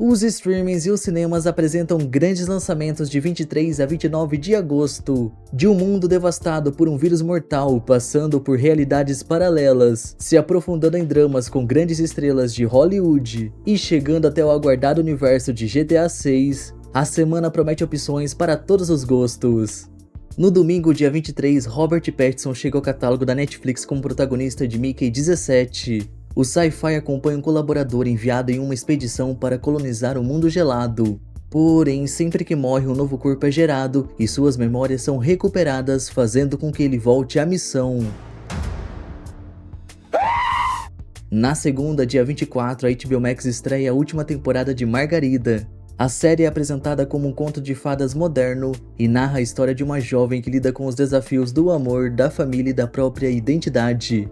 Os streamings e os cinemas apresentam grandes lançamentos de 23 a 29 de agosto, de um mundo devastado por um vírus mortal, passando por realidades paralelas, se aprofundando em dramas com grandes estrelas de Hollywood e chegando até o aguardado universo de GTA 6, a semana promete opções para todos os gostos. No domingo, dia 23, Robert Pattinson chega ao catálogo da Netflix como protagonista de Mickey 17. O Sci-Fi acompanha um colaborador enviado em uma expedição para colonizar o mundo gelado. Porém, sempre que morre, um novo corpo é gerado e suas memórias são recuperadas, fazendo com que ele volte à missão. Na segunda, dia 24, a HBO Max estreia a última temporada de Margarida. A série é apresentada como um conto de fadas moderno e narra a história de uma jovem que lida com os desafios do amor, da família e da própria identidade.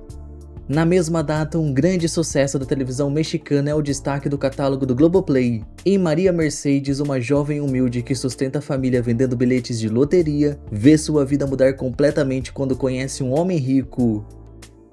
Na mesma data, um grande sucesso da televisão mexicana é o destaque do catálogo do Globoplay. Em Maria Mercedes, uma jovem humilde que sustenta a família vendendo bilhetes de loteria, vê sua vida mudar completamente quando conhece um homem rico.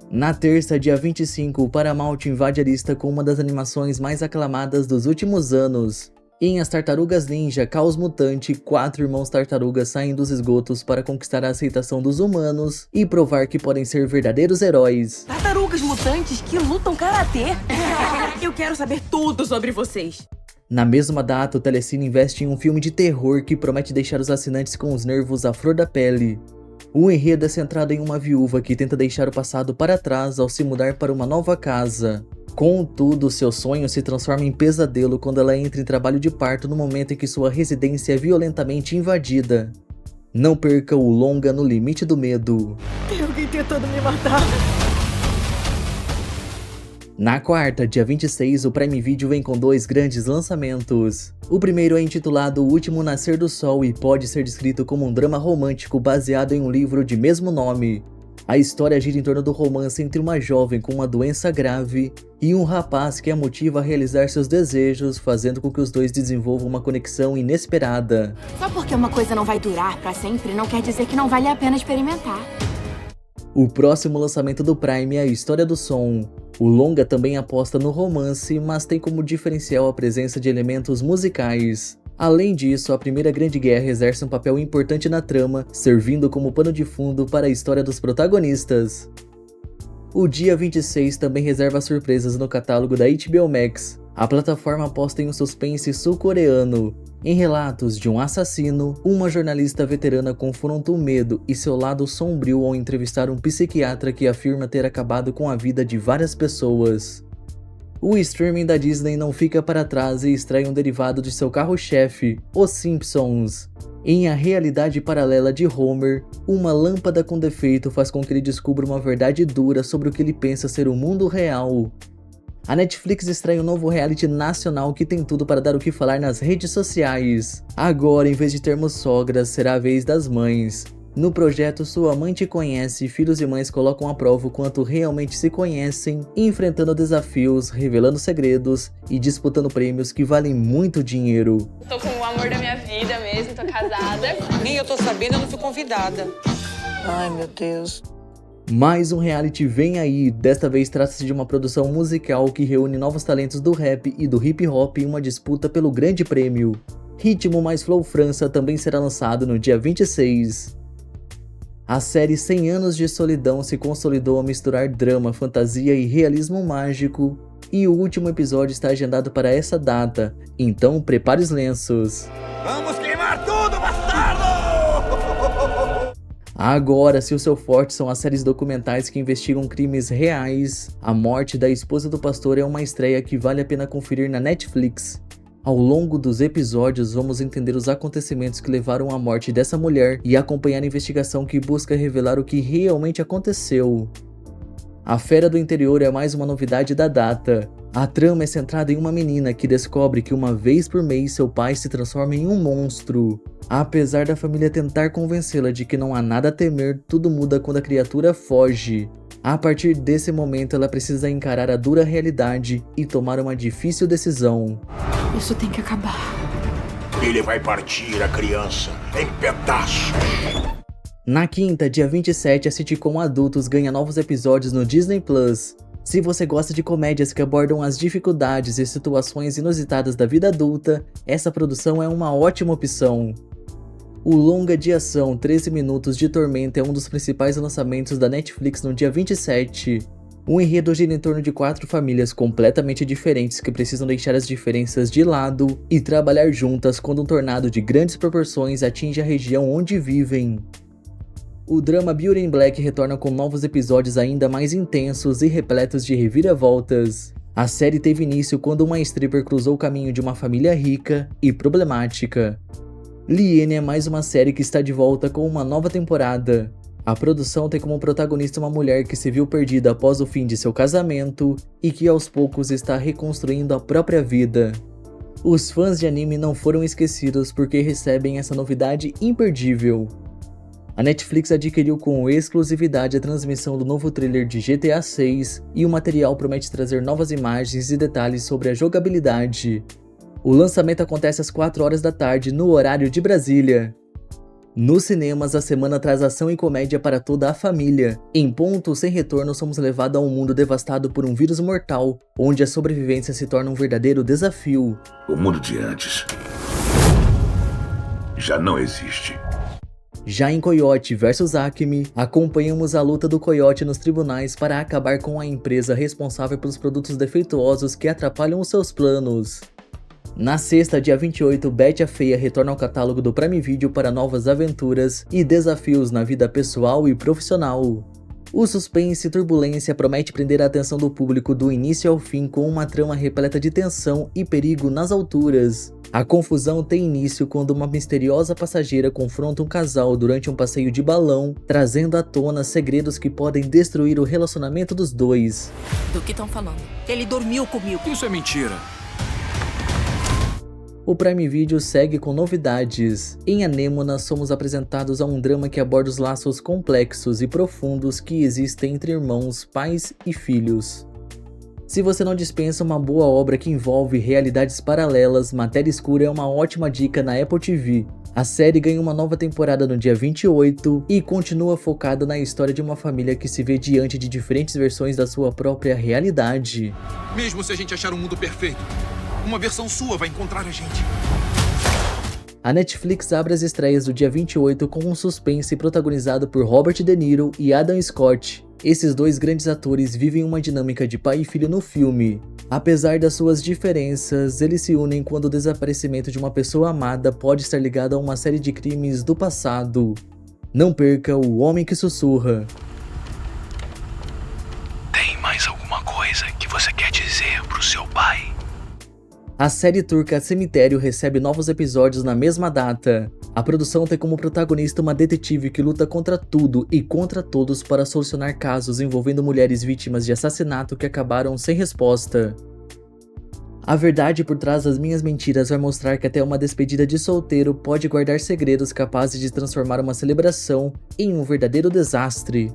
Na terça, dia 25, o Paramount invade a lista com uma das animações mais aclamadas dos últimos anos. Em As Tartarugas Ninja Caos Mutante, 4 irmãos tartarugas saem dos esgotos para conquistar a aceitação dos humanos e provar que podem ser verdadeiros heróis. Tartarugas mutantes que lutam karatê? Eu quero saber tudo sobre vocês. Na mesma data, o Telecine investe em um filme de terror que promete deixar os assinantes com os nervos à flor da pele. O enredo é centrado em uma viúva que tenta deixar o passado para trás ao se mudar para uma nova casa. Contudo, seu sonho se transforma em pesadelo quando ela entra em trabalho de parto no momento em que sua residência é violentamente invadida. Não perca o longa No Limite do Medo. Tem alguém tentando me matar. Na quarta, dia 26, o Prime Video vem com 2 grandes lançamentos. O primeiro é intitulado O Último Nascer do Sol e pode ser descrito como um drama romântico baseado em um livro de mesmo nome. A história gira em torno do romance entre uma jovem com uma doença grave e um rapaz que a motiva a realizar seus desejos, fazendo com que os dois desenvolvam uma conexão inesperada. Só porque uma coisa não vai durar pra sempre não quer dizer que não vale a pena experimentar. O próximo lançamento do Prime é A História do Som. O longa também aposta no romance, mas tem como diferencial a presença de elementos musicais. Além disso, a Primeira Grande Guerra exerce um papel importante na trama, servindo como pano de fundo para a história dos protagonistas. O dia 26 também reserva surpresas no catálogo da HBO Max. A plataforma aposta em um suspense sul-coreano. Em relatos de um assassino, uma jornalista veterana confronta o medo e seu lado sombrio ao entrevistar um psiquiatra que afirma ter acabado com a vida de várias pessoas. O streaming da Disney não fica para trás e extrai um derivado de seu carro-chefe, Os Simpsons. Em A Realidade Paralela de Homer, uma lâmpada com defeito faz com que ele descubra uma verdade dura sobre o que ele pensa ser o mundo real. A Netflix extrai um novo reality nacional que tem tudo para dar o que falar nas redes sociais. Agora, em vez de termos sogras, será a vez das mães. No projeto Sua Mãe Te Conhece, filhos e mães colocam à prova o quanto realmente se conhecem, enfrentando desafios, revelando segredos e disputando prêmios que valem muito dinheiro. Tô com o amor da minha vida mesmo, tô casada. Nem eu tô sabendo, eu não fui convidada. Ai, meu Deus. Mais um reality vem aí, desta vez trata-se de uma produção musical que reúne novos talentos do rap e do hip hop em uma disputa pelo grande prêmio. Ritmo mais Flow França também será lançado no dia 26. A série 100 Anos de Solidão se consolidou ao misturar drama, fantasia e realismo mágico, e o último episódio está agendado para essa data, então prepare os lenços. Vamos queimar tudo, bastardo! Agora, se o seu forte são as séries documentais que investigam crimes reais, A Morte da Esposa do Pastor é uma estreia que vale a pena conferir na Netflix. Ao longo dos episódios, vamos entender os acontecimentos que levaram à morte dessa mulher e acompanhar a investigação que busca revelar o que realmente aconteceu. A Fera do Interior é mais uma novidade da data. A trama é centrada em uma menina que descobre que uma vez por mês seu pai se transforma em um monstro. Apesar da família tentar convencê-la de que não há nada a temer, tudo muda quando a criatura foge. A partir desse momento, ela precisa encarar a dura realidade e tomar uma difícil decisão. Isso tem que acabar. Ele vai partir a criança em pedaços. Na quinta, dia 27, a sitcom Adultos ganha novos episódios no Disney+. Se você gosta de comédias que abordam as dificuldades e situações inusitadas da vida adulta, essa produção é uma ótima opção. O longa de ação 13 Minutos de Tormenta é um dos principais lançamentos da Netflix no dia 27. O enredo gira em torno de 4 famílias completamente diferentes que precisam deixar as diferenças de lado e trabalhar juntas quando um tornado de grandes proporções atinge a região onde vivem. O drama Beauty in Black retorna com novos episódios ainda mais intensos e repletos de reviravoltas. A série teve início quando uma stripper cruzou o caminho de uma família rica e problemática. Liene é mais uma série que está de volta com uma nova temporada. A produção tem como protagonista uma mulher que se viu perdida após o fim de seu casamento e que aos poucos está reconstruindo a própria vida. Os fãs de anime não foram esquecidos porque recebem essa novidade imperdível. A Netflix adquiriu com exclusividade a transmissão do novo trailer de GTA 6 e o material promete trazer novas imagens e detalhes sobre a jogabilidade. O lançamento acontece às 4 horas da tarde no horário de Brasília. Nos cinemas, a semana traz ação e comédia para toda a família. Em Ponto Sem Retorno, somos levados a um mundo devastado por um vírus mortal, onde a sobrevivência se torna um verdadeiro desafio. O mundo de antes já não existe. Já em Coyote vs Acme, acompanhamos a luta do Coyote nos tribunais para acabar com a empresa responsável pelos produtos defeituosos que atrapalham os seus planos. Na sexta, dia 28, Betty a Feia retorna ao catálogo do Prime Video para novas aventuras e desafios na vida pessoal e profissional. O suspense e turbulência promete prender a atenção do público do início ao fim com uma trama repleta de tensão e perigo nas alturas. A confusão tem início quando uma misteriosa passageira confronta um casal durante um passeio de balão, trazendo à tona segredos que podem destruir o relacionamento dos dois. Do que estão falando? Ele dormiu comigo. Isso é mentira. O Prime Video segue com novidades. Em Anêmona, somos apresentados a um drama que aborda os laços complexos e profundos que existem entre irmãos, pais e filhos. Se você não dispensa uma boa obra que envolve realidades paralelas, Matéria Escura é uma ótima dica na Apple TV. A série ganha uma nova temporada no dia 28 e continua focada na história de uma família que se vê diante de diferentes versões da sua própria realidade. Mesmo se a gente achar um mundo perfeito, uma versão sua vai encontrar a gente. A Netflix abre as estreias do dia 28 com um suspense protagonizado por Robert De Niro e Adam Scott. Esses dois grandes atores vivem uma dinâmica de pai e filho no filme. Apesar das suas diferenças, eles se unem quando o desaparecimento de uma pessoa amada pode estar ligado a uma série de crimes do passado. Não perca O Homem que Sussurra. Tem mais alguma coisa que você quer dizer pro seu pai? A série turca Cemitério recebe novos episódios na mesma data. A produção tem como protagonista uma detetive que luta contra tudo e contra todos para solucionar casos envolvendo mulheres vítimas de assassinato que acabaram sem resposta. A verdade por trás das minhas mentiras vai mostrar que até uma despedida de solteiro pode guardar segredos capazes de transformar uma celebração em um verdadeiro desastre.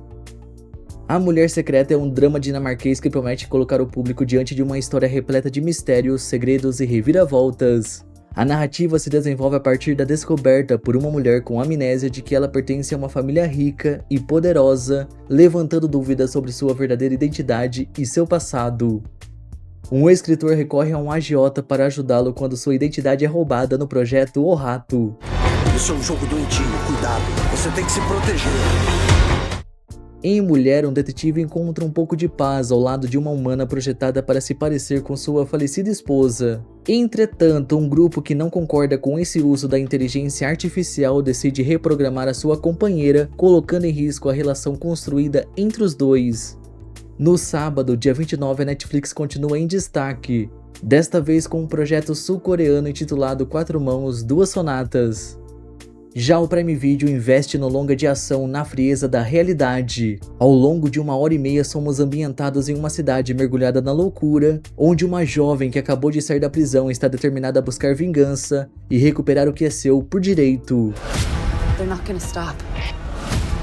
A Mulher Secreta é um drama dinamarquês que promete colocar o público diante de uma história repleta de mistérios, segredos e reviravoltas. A narrativa se desenvolve a partir da descoberta por uma mulher com amnésia de que ela pertence a uma família rica e poderosa, levantando dúvidas sobre sua verdadeira identidade e seu passado. Um escritor recorre a um agiota para ajudá-lo quando sua identidade é roubada no projeto O Rato. Isso é um jogo doentio, cuidado, você tem que se proteger. Em Mulher, um detetive encontra um pouco de paz ao lado de uma humana projetada para se parecer com sua falecida esposa. Entretanto, um grupo que não concorda com esse uso da inteligência artificial decide reprogramar a sua companheira, colocando em risco a relação construída entre os dois. No sábado, dia 29, a Netflix continua em destaque, desta vez com um projeto sul-coreano intitulado 4 Mãos, 2 Sonatas. Já o Prime Video investe no longa de ação Na Frieza da Realidade. Ao longo de 1h30 somos ambientados em uma cidade mergulhada na loucura, onde uma jovem que acabou de sair da prisão está determinada a buscar vingança e recuperar o que é seu por direito. They're not gonna stop.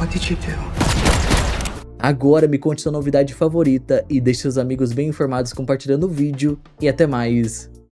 What did you do? Agora me conte sua novidade favorita e deixe seus amigos bem informados compartilhando o vídeo e até mais.